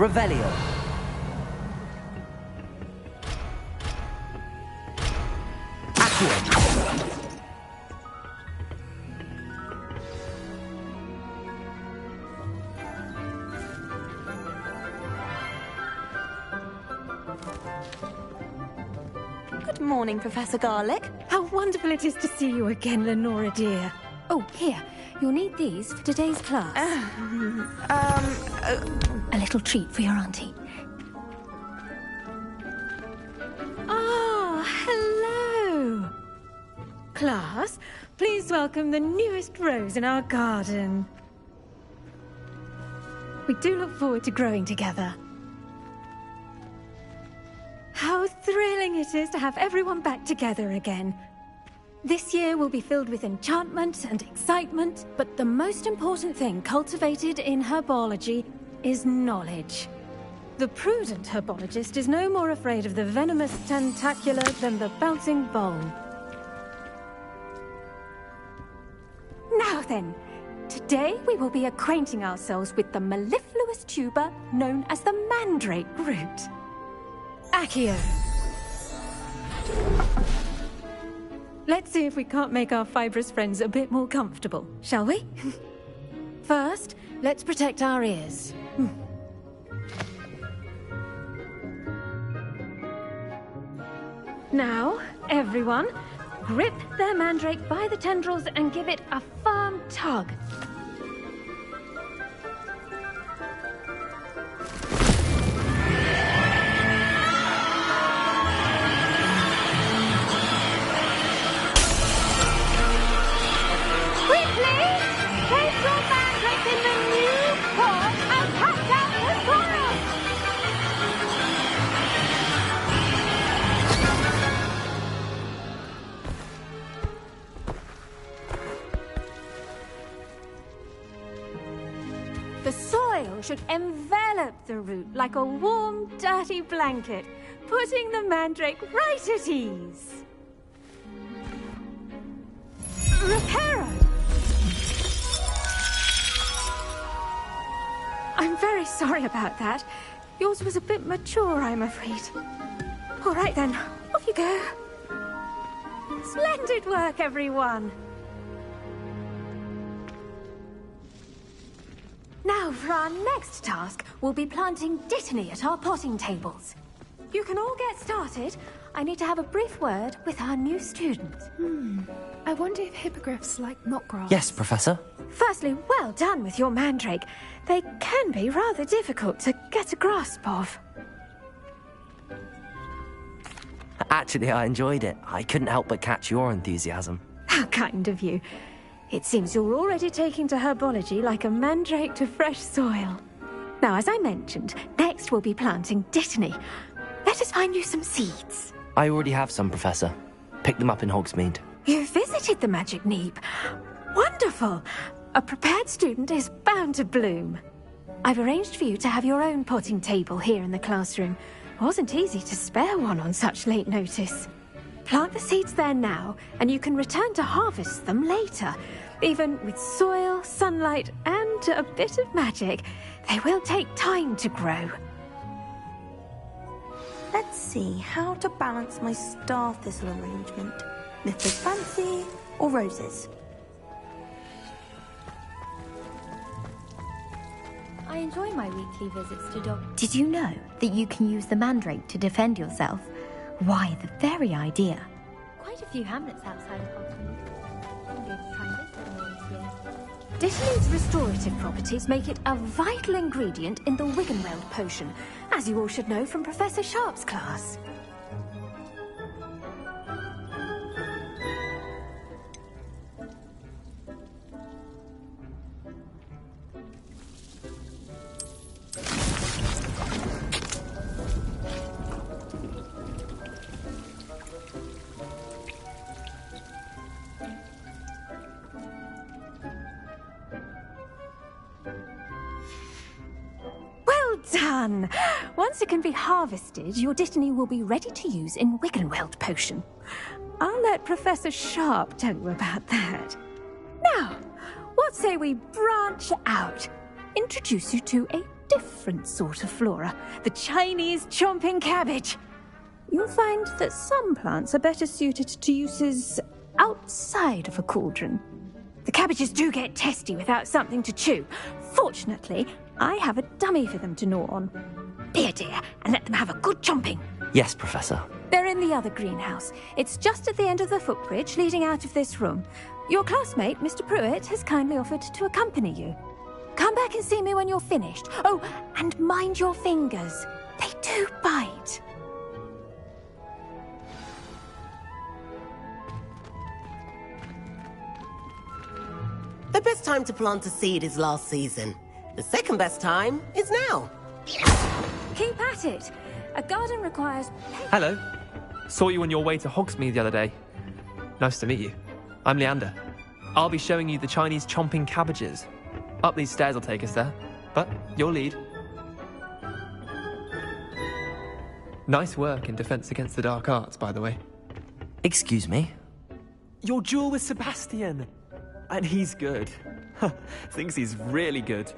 Revelio. Accio. Good morning, Professor Garlic. How wonderful it is to see you again, Lenora dear. Oh, here. You'll need these for today's class. A little treat for your auntie. Ah, hello. Class, please welcome the newest rose in our garden. We do look forward to growing together. How thrilling it is to have everyone back together again. This year will be filled with enchantment and excitement, but the most important thing cultivated in herbology is knowledge. The prudent herbologist is no more afraid of the venomous tentacula than the bouncing vole. Now then, today we will be acquainting ourselves with the mellifluous tuber known as the mandrake root. Accio. Let's see if we can't make our fibrous friends a bit more comfortable, shall we? First, let's protect our ears. Now, everyone, grip their mandrake by the tendrils and give it a firm tug. The soil should envelop the root like a warm, dirty blanket, putting the mandrake right at ease. Reparo! I'm very sorry about that. Yours was a bit mature, I'm afraid. All right then, off you go. Splendid work, everyone. Now, for our next task, we'll be planting dittany at our potting tables. You can all get started. I need to have a brief word with our new student. I wonder if hippogriffs like knotgrass. Yes, Professor. Firstly, well done with your mandrake. They can be rather difficult to get a grasp of. Actually, I enjoyed it. I couldn't help but catch your enthusiasm. How kind of you. It seems you're already taking to herbology like a mandrake to fresh soil. Now, as I mentioned, next we'll be planting dittany. Let us find you some seeds. I already have some, Professor. Picked them up in Hogsmeade. You visited the Magic Neep. Wonderful! A prepared student is bound to bloom. I've arranged for you to have your own potting table here in the classroom. It wasn't easy to spare one on such late notice. Plant the seeds there now, and you can return to harvest them later. Even with soil, sunlight, and a bit of magic, they will take time to grow. Let's see how to balance my star thistle arrangement. Mrs. Fancy or roses? I enjoy my weekly visits to Dog. Did you know that you can use the mandrake to defend yourself? Why, the very idea. Quite a few hamlets outside of Hogsmeade. I'm going to try this one this year. Dittany's restorative properties make it a vital ingredient in the Wiggenweld potion, as you all should know from Professor Sharp's class. Done! Once it can be harvested, your dittany will be ready to use in Wiggenweld potion. I'll let Professor Sharp tell you about that. Now, what say we branch out? Introduce you to a different sort of flora, the Chinese chomping cabbage. You'll find that some plants are better suited to uses outside of a cauldron. The cabbages do get testy without something to chew. Fortunately, I have a dummy for them to gnaw on. Be dear, and let them have a good chomping. Yes, Professor. They're in the other greenhouse. It's just at the end of the footbridge leading out of this room. Your classmate, Mr. Pruitt, has kindly offered to accompany you. Come back and see me when you're finished. Oh, and mind your fingers. They do bite. The best time to plant a seed is last season. The second best time is now. Keep at it. A garden requires... Hello. Saw you on your way to Hogsmeade the other day. Nice to meet you. I'm Leander. I'll be showing you the Chinese chomping cabbages. Up these stairs will take us there, but your lead. Nice work in Defense Against the Dark Arts, by the way. Excuse me? Your duel with Sebastian. And he's good. Thinks he's really good.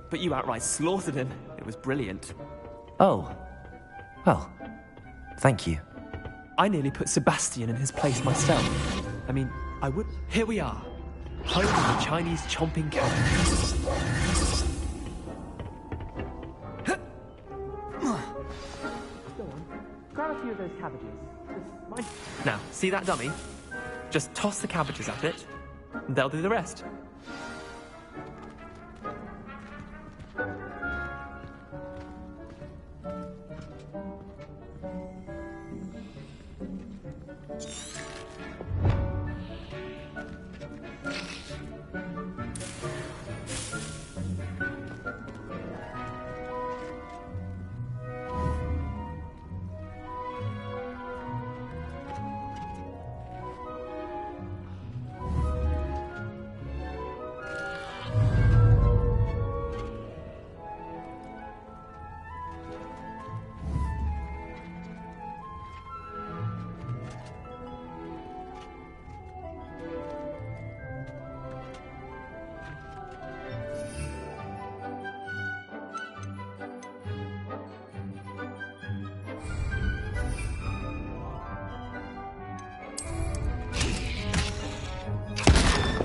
But you outright slaughtered him. It was brilliant. Oh. Well, thank you. I nearly put Sebastian in his place myself. I mean, I would... Here we are. Home of the Chinese chomping cabbages. Go on. Grab a few of those cabbages. Now, see that dummy? Just toss the cabbages at it. They'll do the rest.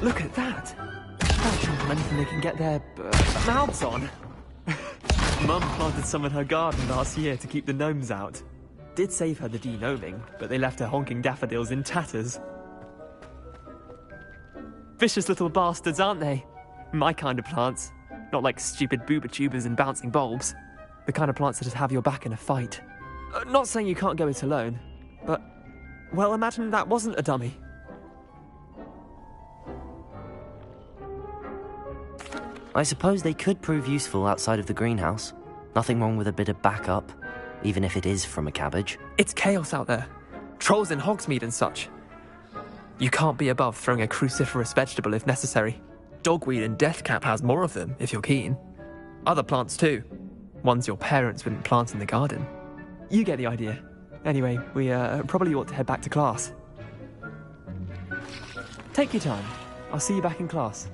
Look at that! That's anything they can get their mouths on. Mum planted some in her garden last year to keep the gnomes out. Did save her the de-gnoming, but they left her honking daffodils in tatters. Vicious little bastards, aren't they? My kind of plants. Not like stupid booba tubers and bouncing bulbs. The kind of plants that just have your back in a fight. Not saying you can't go it alone, but... well, imagine that wasn't a dummy. I suppose they could prove useful outside of the greenhouse. Nothing wrong with a bit of backup, even if it is from a cabbage. It's chaos out there. Trolls in Hogsmeade and such. You can't be above throwing a cruciferous vegetable if necessary. Dogweed and deathcap has more of them, if you're keen. Other plants too. Ones your parents wouldn't plant in the garden. You get the idea. Anyway, we probably ought to head back to class. Take your time. I'll see you back in class.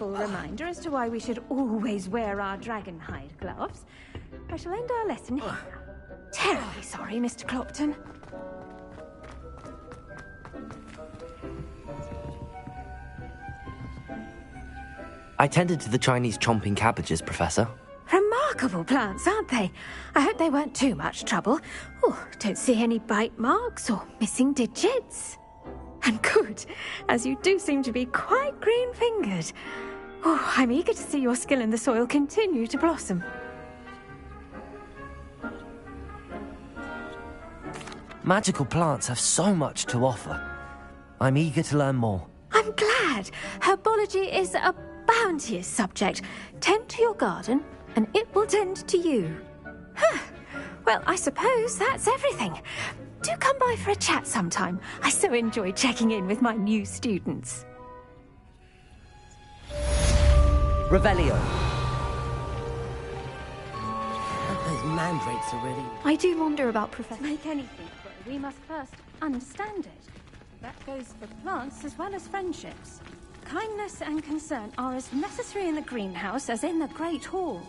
Reminder as to why we should always wear our dragon hide gloves. I shall end our lesson here. Terribly sorry, Mr. Clopton. I tended to the Chinese chomping cabbages, Professor. Remarkable plants, aren't they? I hope they weren't too much trouble. Oh, don't see any bite marks or missing digits. And good, as you do seem to be quite green-fingered. Oh, I'm eager to see your skill in the soil continue to blossom. Magical plants have so much to offer. I'm eager to learn more. I'm glad. Herbology is a bounteous subject. Tend to your garden, and it will tend to you. Huh. Well, I suppose that's everything. Do come by for a chat sometime. I so enjoy checking in with my new students. Revelio. Those mandrakes are ready. I do wonder about Professor. Make anything grow, we must first understand it. That goes for plants as well as friendships. Kindness and concern are as necessary in the greenhouse as in the Great Hall.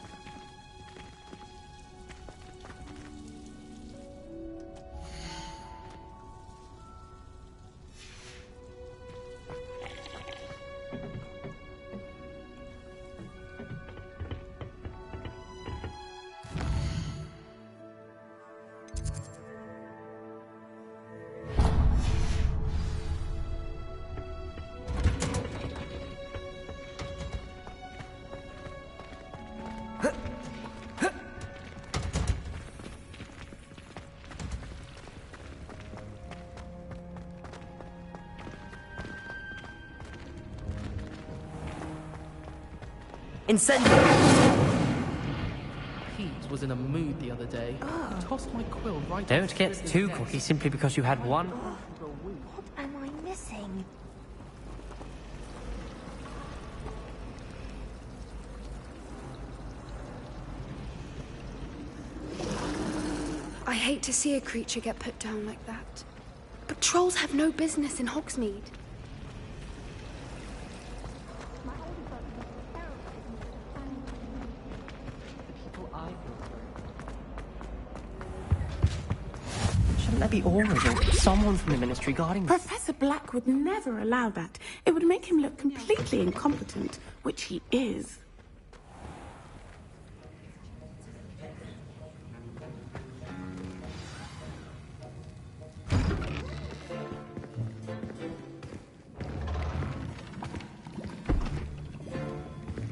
Incendio! Pete was in a mood the other day. Tossed my quill right. Don't get too cocky simply because you had one. What am I missing? I hate to see a creature get put down like that. But trolls have no business in Hogsmeade. Shouldn't there be Aurors or someone from the Ministry guarding this? Professor Black would never allow that. It would make him look completely incompetent, which he is.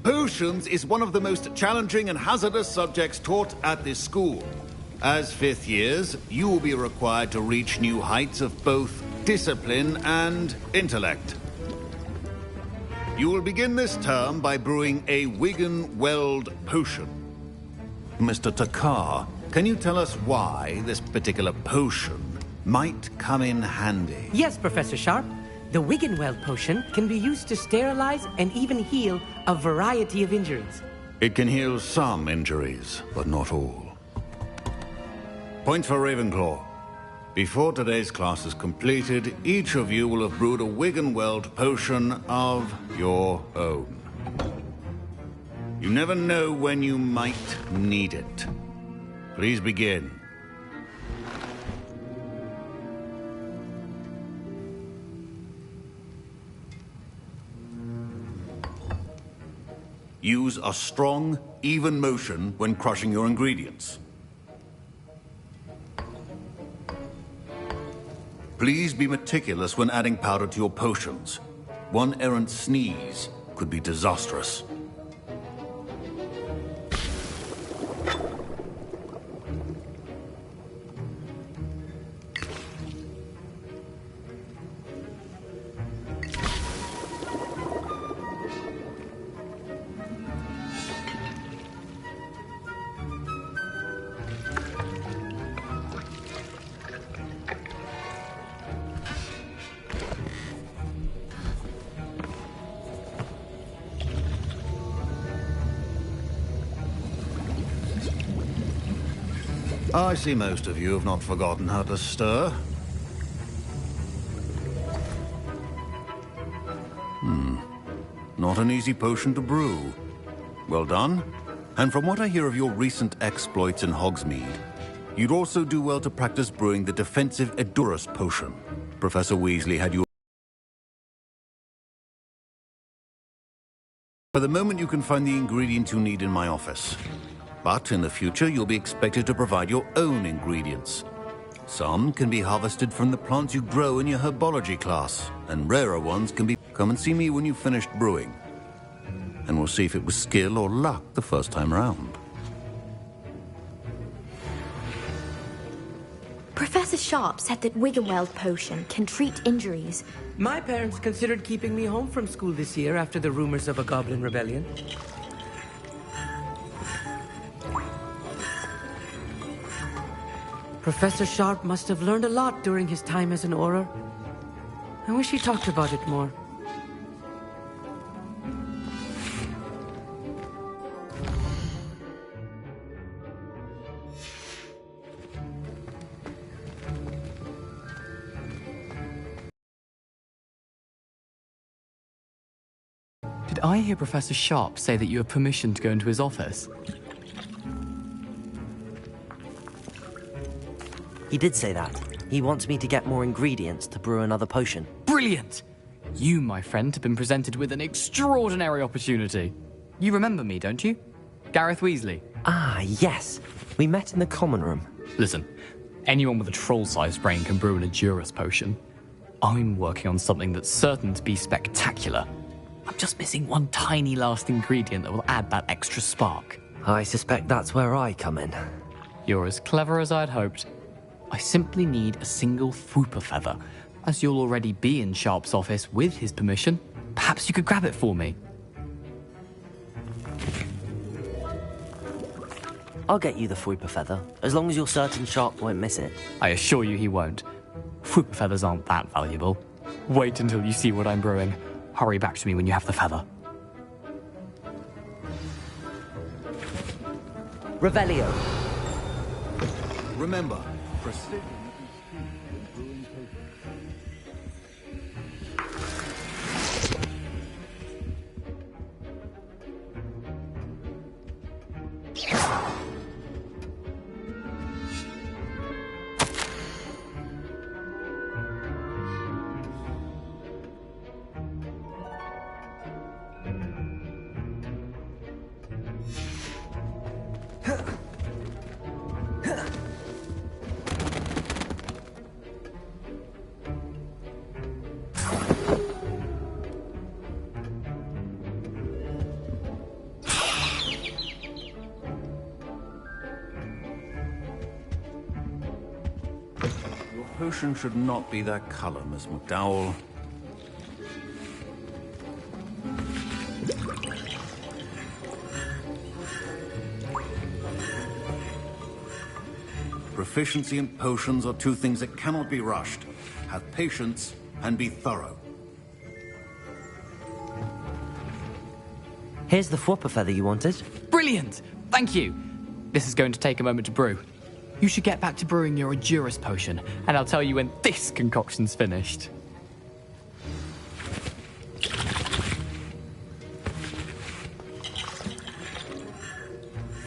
Potions is one of the most challenging and hazardous subjects taught at this school. As fifth years, you will be required to reach new heights of both discipline and intellect. You will begin this term by brewing a Wigan-Weld potion. Mr. Takar, can you tell us why this particular potion might come in handy? Yes, Professor Sharp. The Wigan-Weld potion can be used to sterilize and even heal a variety of injuries. It can heal some injuries, but not all. Points for Ravenclaw. Before today's class is completed, each of you will have brewed a Wigan-Weld potion of your own. You never know when you might need it. Please begin. Use a strong, even motion when crushing your ingredients. Please be meticulous when adding powder to your potions. One errant sneeze could be disastrous. I see most of you have not forgotten how to stir. Not an easy potion to brew. Well done. And from what I hear of your recent exploits in Hogsmeade, you'd also do well to practice brewing the defensive Edurus potion. Professor Weasley had you... For the moment, you can find the ingredients you need in my office. But in the future, you'll be expected to provide your own ingredients. Some can be harvested from the plants you grow in your herbology class, and rarer ones can be... Come and see me when you've finished brewing, and we'll see if it was skill or luck the first time around. Professor Sharp said that Wiggenweld potion can treat injuries. My parents considered keeping me home from school this year after the rumors of a goblin rebellion. Professor Sharp must have learned a lot during his time as an Auror. I wish he talked about it more. Did I hear Professor Sharp say that you have permission to go into his office? He did say that. He wants me to get more ingredients to brew another potion. Brilliant! You, my friend, have been presented with an extraordinary opportunity. You remember me, don't you? Gareth Weasley. Ah, yes. We met in the common room. Listen, anyone with a troll-sized brain can brew an Edurus potion. I'm working on something that's certain to be spectacular. I'm just missing one tiny last ingredient that will add that extra spark. I suspect that's where I come in. You're as clever as I'd hoped. I simply need a single Fwooper feather. As you'll already be in Sharp's office with his permission, perhaps you could grab it for me. I'll get you the Fwooper feather, as long as you're certain Sharp won't miss it. I assure you he won't. Fwooper feathers aren't that valuable. Wait until you see what I'm brewing. Hurry back to me when you have the feather. Revelio. Remember, precision. Potion should not be that color, Miss McDowell. Proficiency and potions are two things that cannot be rushed. Have patience and be thorough. Here's the Fwooper feather you wanted. Brilliant! Thank you! This is going to take a moment to brew. You should get back to brewing your Edurus potion, and I'll tell you when this concoction's finished.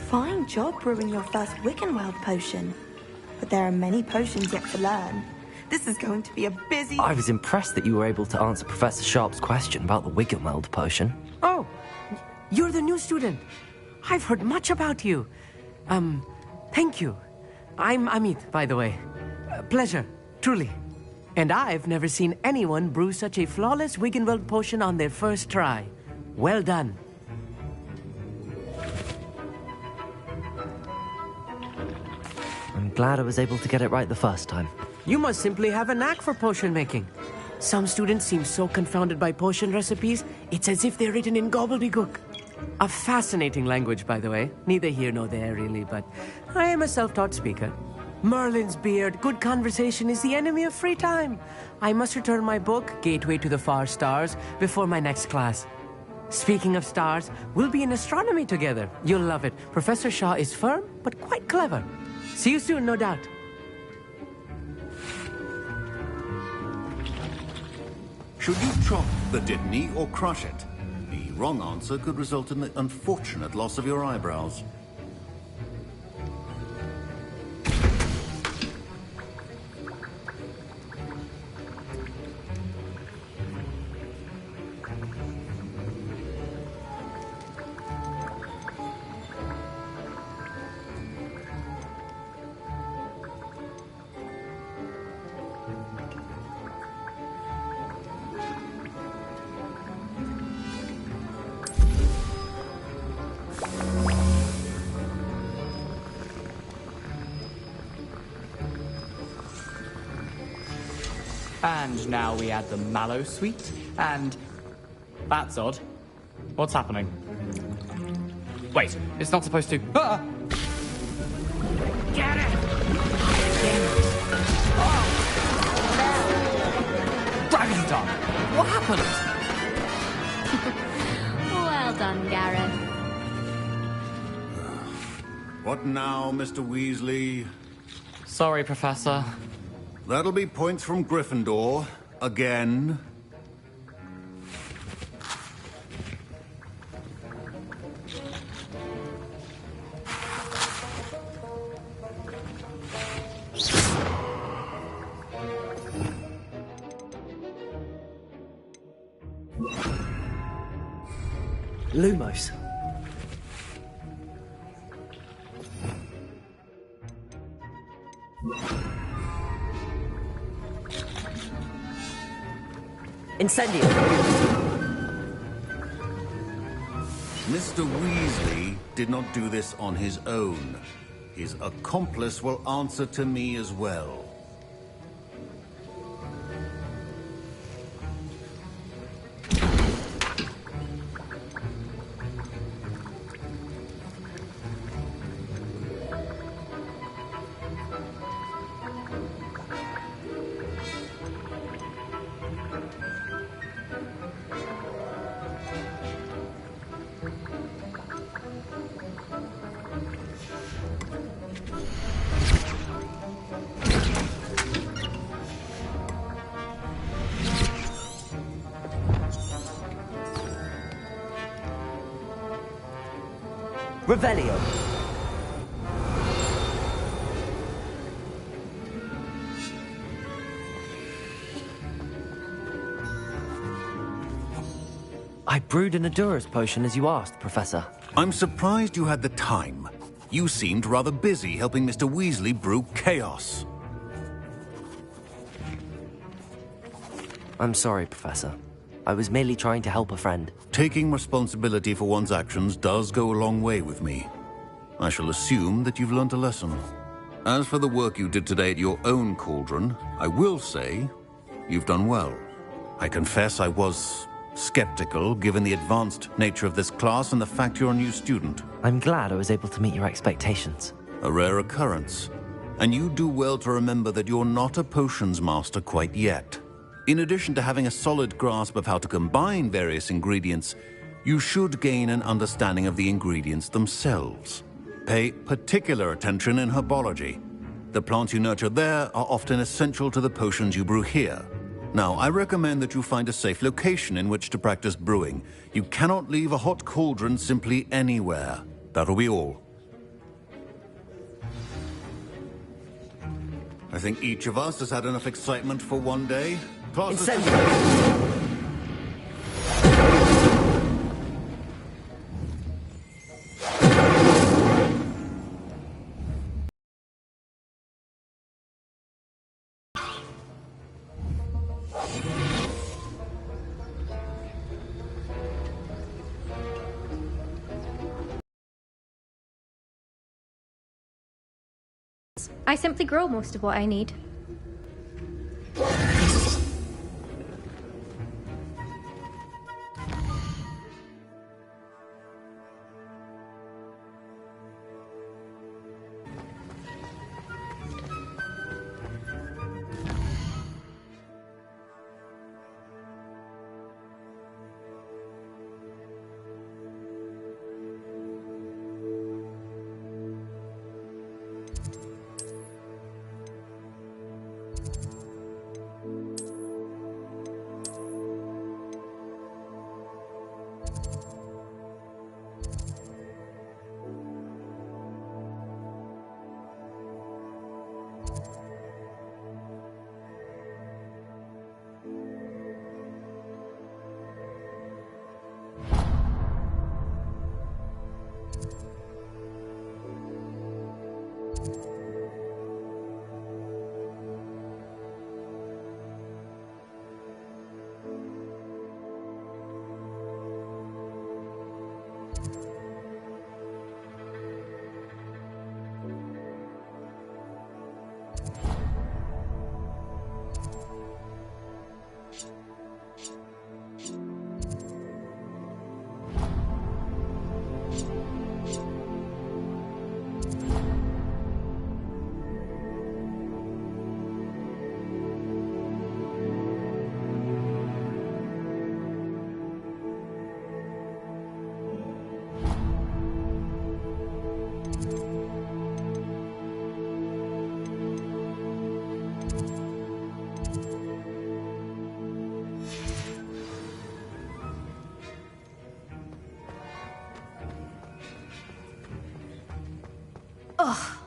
Fine job brewing your first Wiggenweld potion. But there are many potions yet to learn. This is going to be a busy... I was impressed that you were able to answer Professor Sharp's question about the Wiggenweld potion. Oh, you're the new student. I've heard much about you. Thank you. I'm Amit, by the way. Pleasure, truly. And I've never seen anyone brew such a flawless Wiggenweld potion on their first try. Well done. I'm glad I was able to get it right the first time. You must simply have a knack for potion making. Some students seem so confounded by potion recipes, it's as if they're written in gobbledygook. A fascinating language, by the way. Neither here nor there, really, but I am a self-taught speaker. Merlin's beard, good conversation is the enemy of free time. I must return my book, Gateway to the Far Stars, before my next class. Speaking of stars, we'll be in astronomy together. You'll love it. Professor Shaw is firm, but quite clever. See you soon, no doubt. Should you chop the Dittany or crush it? The wrong answer could result in the unfortunate loss of your eyebrows. And now we add the mallow sweet, and... That's odd. What's happening? Wait, it's not supposed to... Ah! Get it! Oh! Dragon's done! What happened? Well done, Gareth. What now, Mr. Weasley? Sorry, Professor. That'll be points from Gryffindor. Again. Lumos. Incendio. Mr. Weasley did not do this on his own. His accomplice will answer to me as well. Revelio. I brewed an Adura's potion as you asked, Professor. I'm surprised you had the time. You seemed rather busy helping Mr. Weasley brew chaos. I'm sorry, Professor. I was merely trying to help a friend. Taking responsibility for one's actions does go a long way with me. I shall assume that you've learnt a lesson. As for the work you did today at your own cauldron, I will say you've done well. I confess I was skeptical, given the advanced nature of this class and the fact you're a new student. I'm glad I was able to meet your expectations. A rare occurrence. And you do well to remember that you're not a potions master quite yet. In addition to having a solid grasp of how to combine various ingredients, you should gain an understanding of the ingredients themselves. Pay particular attention in herbology. The plants you nurture there are often essential to the potions you brew here. Now, I recommend that you find a safe location in which to practice brewing. You cannot leave a hot cauldron simply anywhere. That'll be all. I think each of us has had enough excitement for one day. I simply grow most of what I need.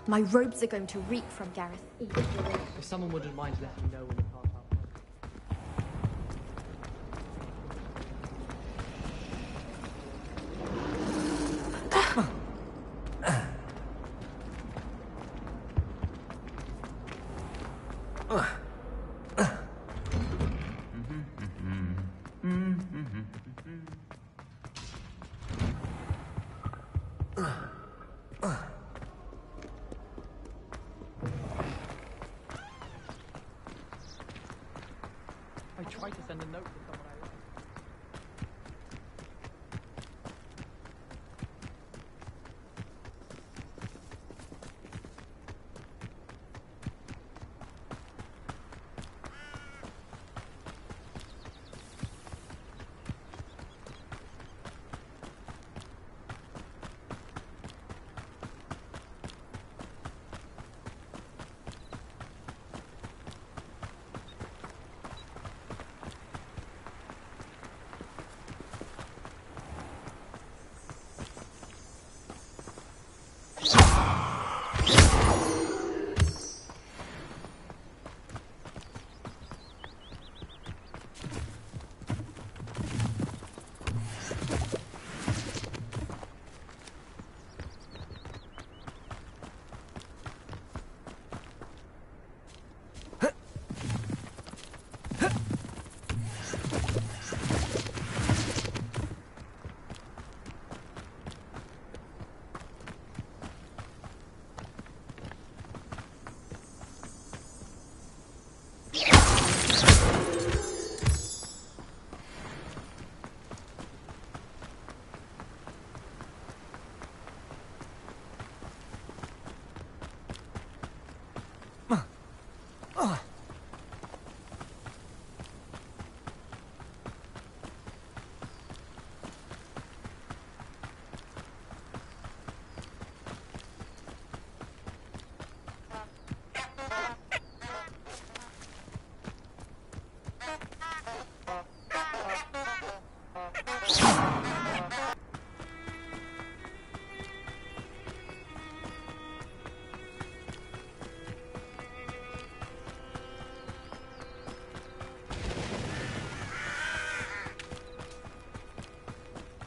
My robes are going to reek from Gareth. If someone wouldn't mind letting me know when the car's out. I tried to send a note to someone I like.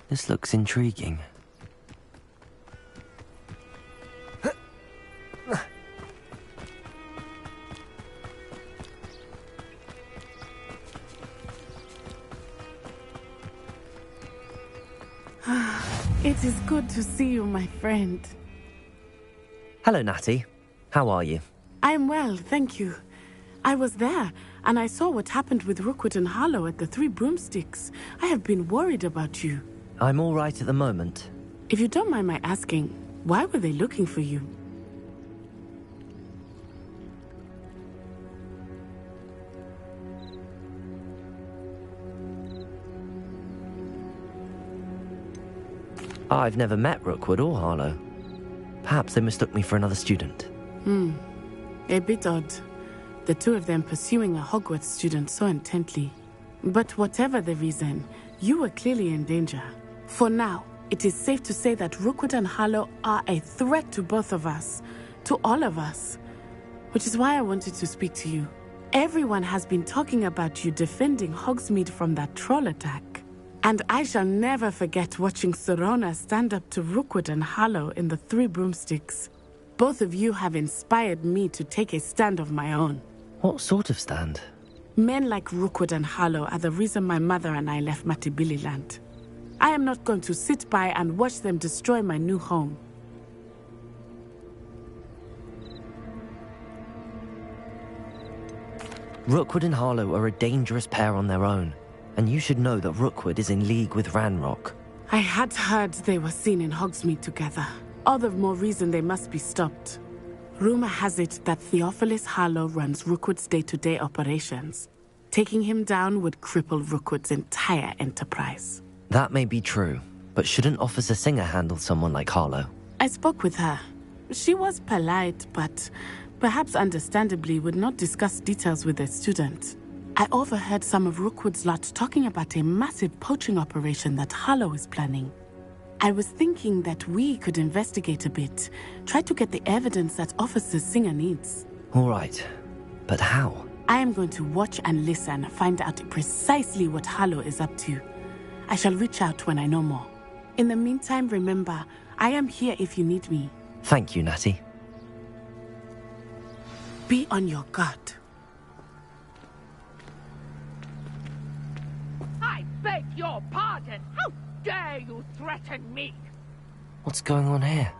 This looks intriguing. It is good to see you, my friend. Hello, Natty. How are you? I'm well, thank you. I was there, and I saw what happened with Rookwood and Harlow at the Three Broomsticks. I have been worried about you. I'm all right at the moment. If you don't mind my asking, why were they looking for you? I've never met Rookwood or Harlow. Perhaps they mistook me for another student. A bit odd. The two of them pursuing a Hogwarts student so intently. But whatever the reason, you were clearly in danger. For now, it is safe to say that Rookwood and Harlow are a threat to both of us. To all of us. Which is why I wanted to speak to you. Everyone has been talking about you defending Hogsmeade from that troll attack. And I shall never forget watching Sorona stand up to Rookwood and Harlow in the Three Broomsticks. Both of you have inspired me to take a stand of my own. What sort of stand? Men like Rookwood and Harlow are the reason my mother and I left Matibili Land. I am not going to sit by and watch them destroy my new home. Rookwood and Harlow are a dangerous pair on their own, and you should know that Rookwood is in league with Ranrock. I had heard they were seen in Hogsmeade together. All the more reason they must be stopped. Rumor has it that Theophilus Harlow runs Rookwood's day-to-day operations. Taking him down would cripple Rookwood's entire enterprise. That may be true, but shouldn't Officer Singer handle someone like Harlow? I spoke with her. She was polite, but perhaps understandably would not discuss details with a student. I overheard some of Rookwood's lot talking about a massive poaching operation that Harlow is planning. I was thinking that we could investigate a bit. Try to get the evidence that Officer Singer needs. All right. But how? I am going to watch and listen, find out precisely what Harlow is up to. I shall reach out when I know more. In the meantime, remember, I am here if you need me. Thank you, Natty. Be on your guard. I beg your pardon! How dare you threaten me? What's going on here?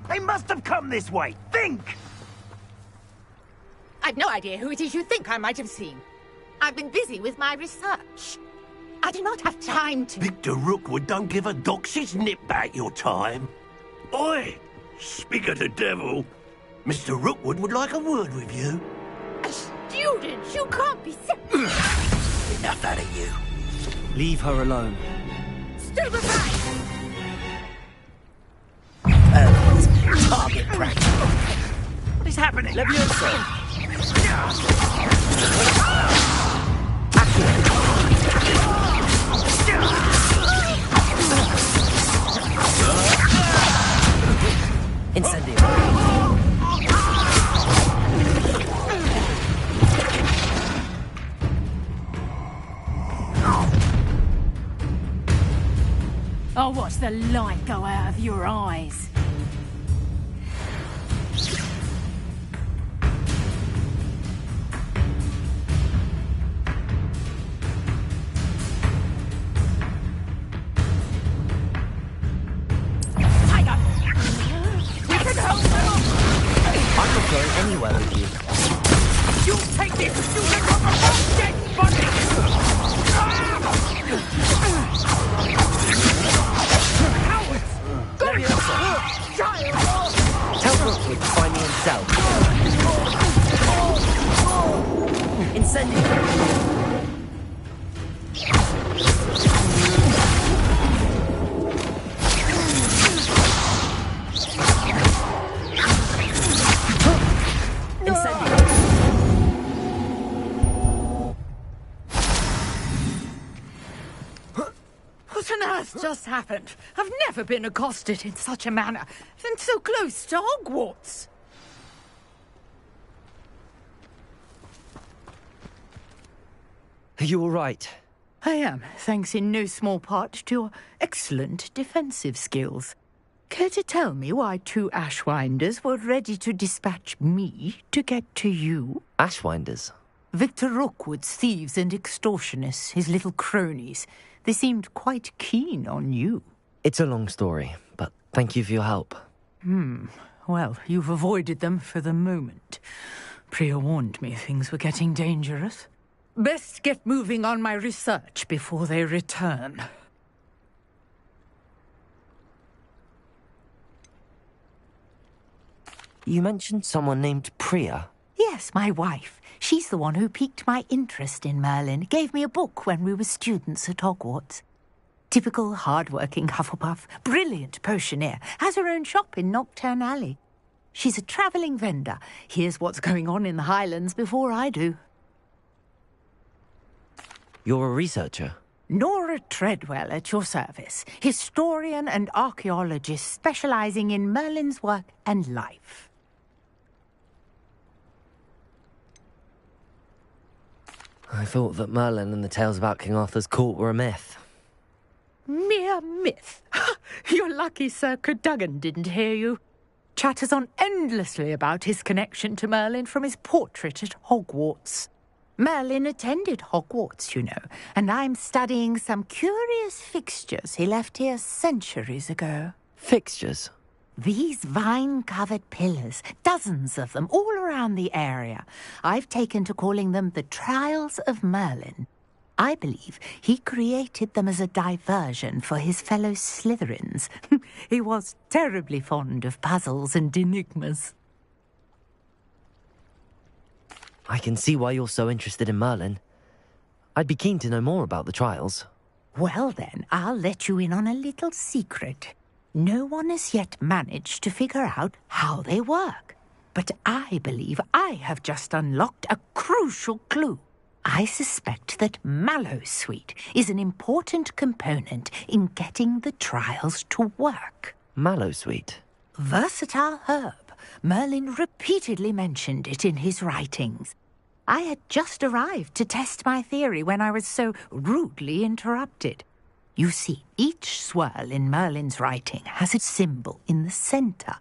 They must have come this way. Think! I've no idea who it is you think I might have seen. I've been busy with my research. I do not have time to... Victor Rookwood don't give a doxy's nip back your time. Oi! Speak of the devil. Mr. Rookwood would like a word with you. A student? You can't be... Enough out of you. Leave her alone. Stupefy! Target practice. What is happening? Leviosa! Incendio. I'll watch the light go out of your eyes. I'm not going anywhere with you. You take this student from a dead body! Cowards! Tell Rookwood to find me himself. Incendio. What on earth just happened? I've never been accosted in such a manner, and so close to Hogwarts. Are you all right? I am, thanks in no small part to your excellent defensive skills. Care to tell me why two Ashwinders were ready to dispatch me to get to you? Ashwinders? Victor Rookwood's thieves and extortionists, his little cronies. They seemed quite keen on you. It's a long story, but thank you for your help. Well, you've avoided them for the moment. Priya warned me things were getting dangerous. Best get moving on my research before they return. You mentioned someone named Priya. Yes, my wife. She's the one who piqued my interest in Merlin. Gave me a book when we were students at Hogwarts. Typical hard-working Hufflepuff, brilliant potioneer, has her own shop in Nocturne Alley. She's a travelling vendor. Hears what's going on in the Highlands before I do. You're a researcher? Nora Treadwell at your service. Historian and archaeologist specialising in Merlin's work and life. I thought that Merlin and the tales about King Arthur's court were a myth. Mere myth. You're lucky Sir Cadogan didn't hear you. Chatters on endlessly about his connection to Merlin from his portrait at Hogwarts. Merlin attended Hogwarts, you know, and I'm studying some curious fixtures he left here centuries ago. Fixtures? These vine-covered pillars, dozens of them, all around the area. I've taken to calling them the Trials of Merlin. I believe he created them as a diversion for his fellow Slytherins. He was terribly fond of puzzles and enigmas. I can see why you're so interested in Merlin. I'd be keen to know more about the trials. Well then, I'll let you in on a little secret. No one has yet managed to figure out how they work. But I believe I have just unlocked a crucial clue. I suspect that Mallowsweet is an important component in getting the trials to work. Mallowsweet? versatile herb. Merlin repeatedly mentioned it in his writings. I had just arrived to test my theory when I was so rudely interrupted. You see, each swirl in Merlin's writing has a symbol in the centre.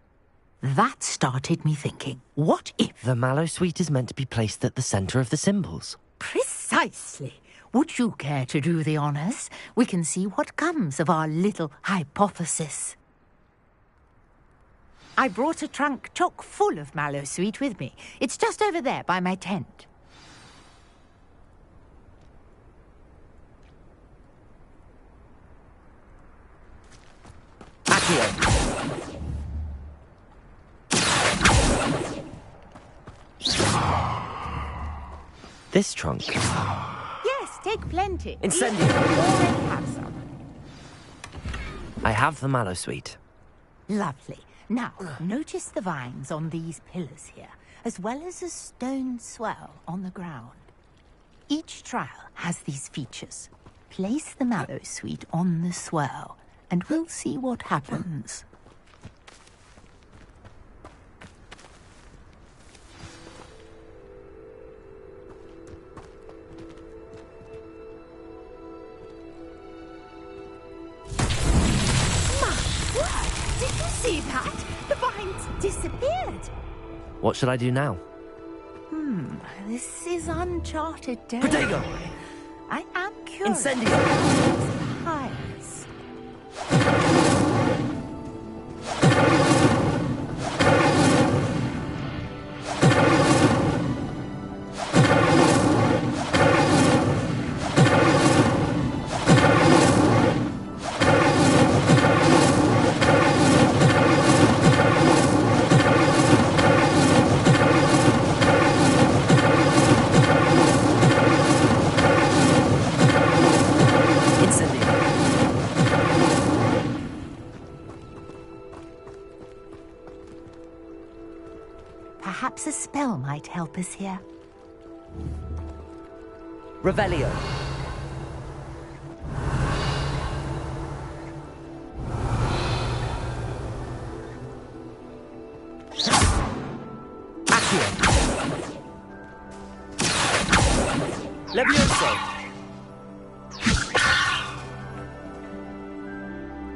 That started me thinking, what if... The mallowsweet is meant to be placed at the centre of the symbols. Precisely. Would you care to do the honours? We can see what comes of our little hypothesis. I brought a trunk chock full of mallowsweet with me. It's just over there by my tent. This trunk. Yes, take plenty. Incendio. Already have some. I have the mallowsweet. Lovely. Now, notice the vines on these pillars here, as well as a stone swell on the ground. Each trial has these features. Place the mallowsweet on the swell, and we'll see what happens. Did you see that? The vines disappeared. What should I do now? This is uncharted Protego! territory. I am curious. Incendio! about these pies. Perhaps a spell might help us here. Revelio. Accio. Levioso.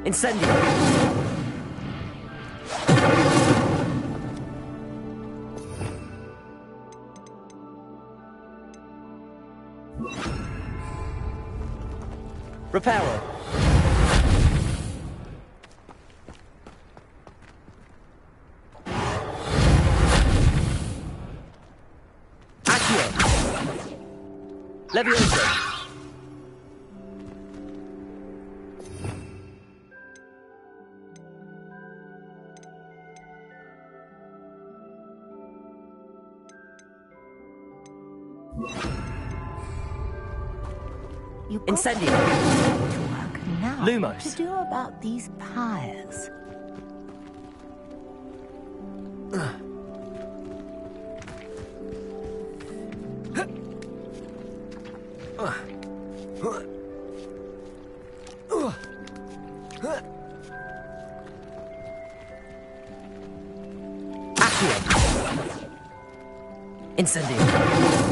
Incendio. Reparo. Accio. Levioso. Incendio. Now, Lumos. what to do about these pyres? Accio. Incendio.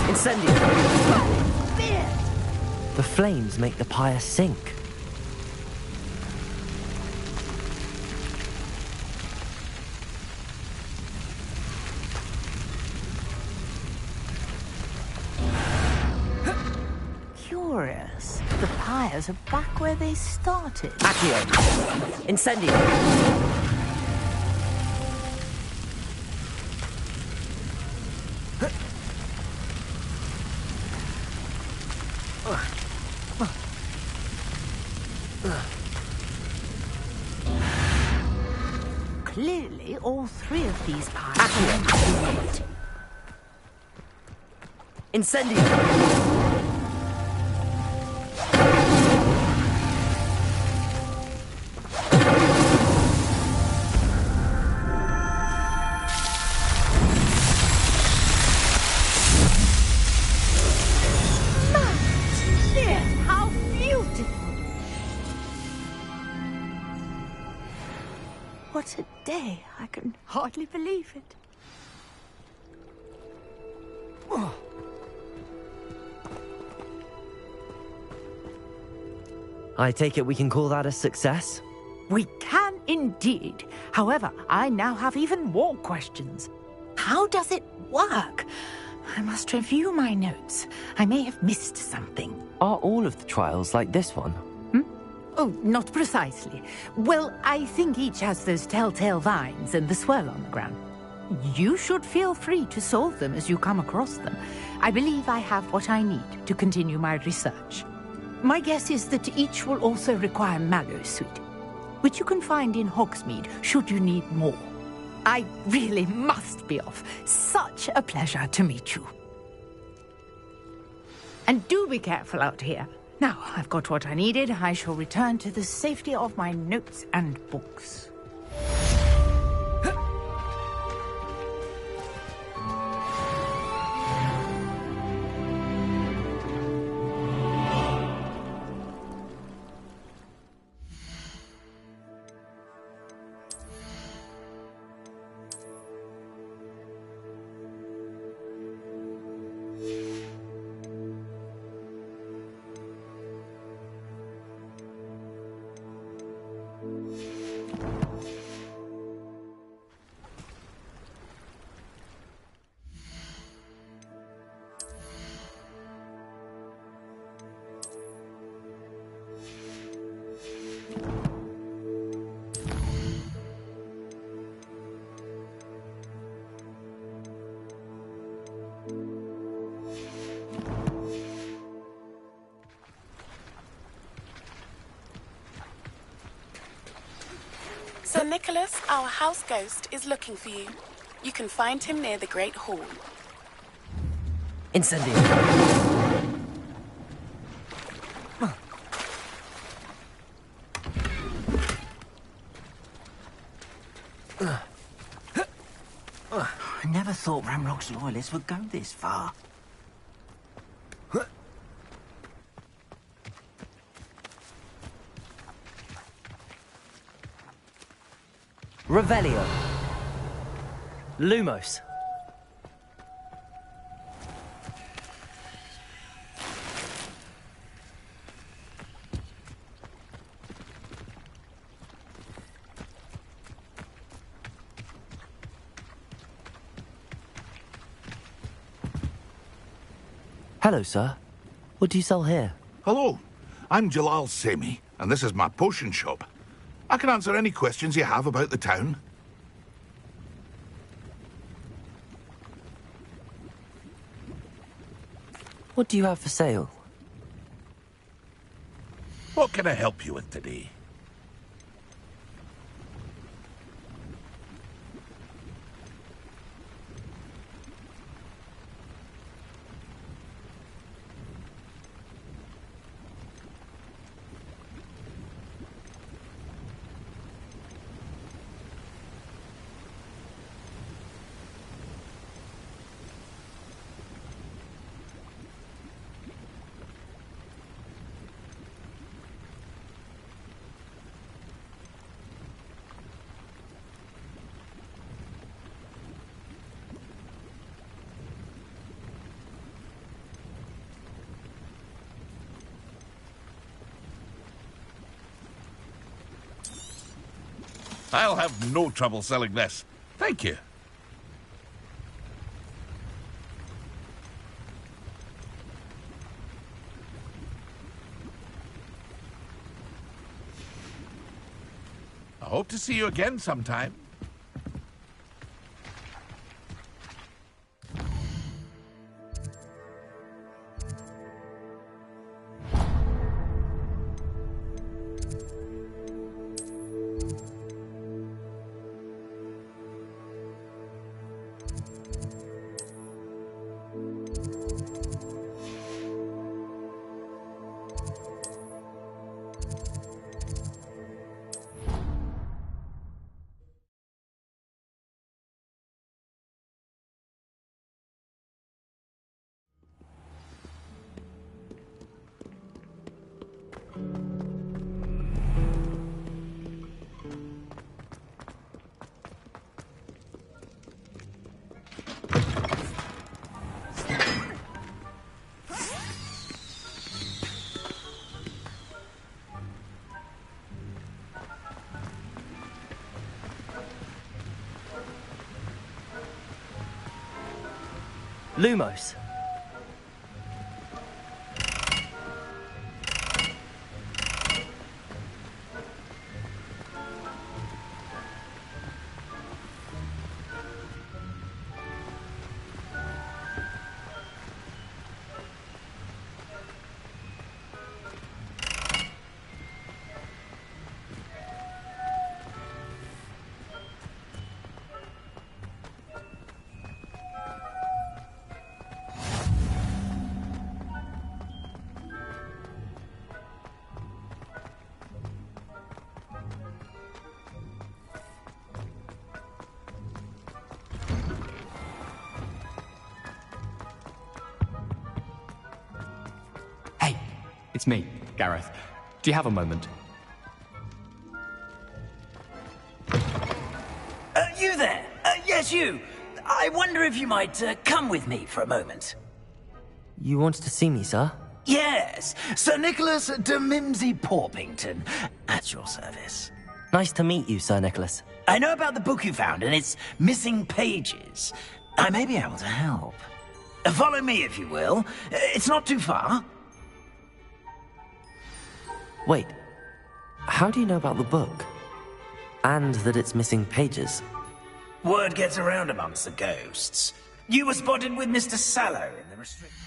Incendio. The flames make the pyre sink. Curious. The pyres are back where they started. Accio. Incendio. Clearly, all three of these pyres are lit. Incendio. what a day. I can hardly believe it. I take it we can call that a success? We can indeed. However, I now have even more questions. How does it work? I must review my notes. I may have missed something. Are all of the trials like this one? Oh, not precisely. Well, I think each has those telltale vines and the swirl on the ground. You should feel free to solve them as you come across them. I believe I have what I need to continue my research. My guess is that each will also require mallow sweet, which you can find in Hogsmeade should you need more. I really must be off. Such a pleasure to meet you. And do be careful out here. Now, I've got what I needed. I shall return to the safety of my notes and books. Sir Nicholas, our house ghost, is looking for you. You can find him near the Great Hall. Incendio. I never thought Ramrock's loyalists would go this far. Revelio. Lumos. Hello, sir. What do you sell here? Hello, I'm Jalal Semi, and this is my potion shop. I can answer any questions you have about the town. What do you have for sale? What can I help you with today? I'll have no trouble selling this. Thank you. I hope to see you again sometime. Lumos. It's me, Gareth. Do you have a moment? You there? Yes, you. I wonder if you might come with me for a moment. You wanted to see me, sir? Yes, Sir Nicholas de Mimsy Porpington, at your service. Nice to meet you, Sir Nicholas. I know about the book you found and its missing pages. I may be able to help. Follow me, if you will. It's not too far. Wait, how do you know about the book? And that it's missing pages? Word gets around amongst the ghosts. You were spotted with Mr. Sallow in the restricted...